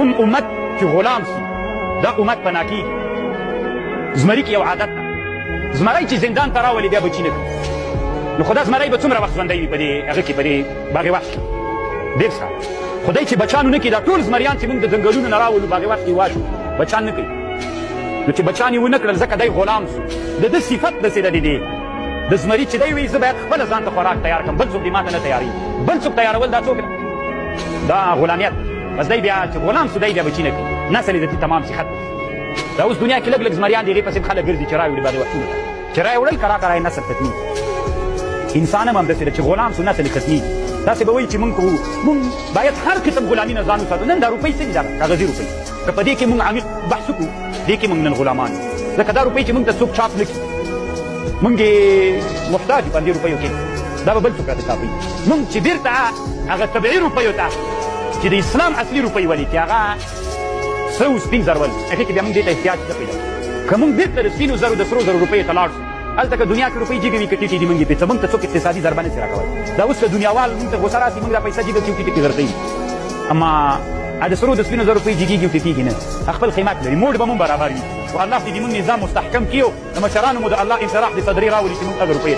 کوم امت چې غلام سي دا امت پناه کېږي. زمري کې یو عادت ده، زمری چې زندان ته راولي بیا بچي نه کوي. نو خو دا زمری به څومره وخت ژوندی وي په دې هغه کې په دې باغ وحش کې؟ ډېر سخت. خدای چې بچانو نه کړي دا ټول زمریان چې موږ د ځنګلونو نه راولو باغ وحش کې واچو بچان نه کوي. نو چې بچان یې ونه کړل ځکه دی غلام سو. د ده صفت داسې ده د زمري چې دی وایي زه باید خپله ځان ته خوراک تیار کړم، بل څوک دې ما ته نه تیاروي. بل څوک تیارول دا څوک ده؟ دا غلامیت. بس دی بیا چې غلام سو دی بیا بچي نه کوي، نسل یې د تمام صحت. دا اوس دنیا کې لږ لږ زمریان دي هغې پسې خلک ګرځي چې رایې وړي باغ وحشونو ته، چې رایې وړل کرا کرا یې نسل ختمېږي. انسان هم همداسې ده چې غلام سو نسل یې ختمېږي. داسې به وایي چې مونږ کوو مونږ باید هر قسم غلامي نه ځان وساتو. نن دا روپۍ څه دي؟ دا کاغذي روپۍ. که په دې کې مونږ عمیق بحث وکړو دې کې مونږ نن غلامان یو. ځکه دا روپۍ چې مونږ ته څوک چاپ نه کړي مونږ یې محتاج یو په همدې روپیو کې. دا به بل څوک راته چاپوي. مونږ چې بېرته هغه طبیعي روپیو ته چې د اسلام اصلي روپۍ ولې چې هغه سره و سپین زر ولې هغې کې بیا مونږ دې ته احتیاج نه پیدا کړو. که مونږ بېرته د سپینو زرو د سرو زرو روپیو ته لاړ شو هلته که دنیا کې روپۍ جګې وي که ټیټې دي مونږ یې پیسه مونږ ته څوک اقتصادي ضربه نشي راکولی. دا اوس که دنیاوال مونږ ته غوسه راسي مونږ دا پیسه جګه کړي ټیټې غرقوي. اما د سرو د سپینو زرو روپۍ جګېږي او ټیټېږي نه، خپل قیمت لري. موډ به مونږ برابر وي. و الله دې زموږ نظام مستحکم کړي او د مشرانو مو د الله انشراح د صدرې راولي چې مونږ هغه روپۍ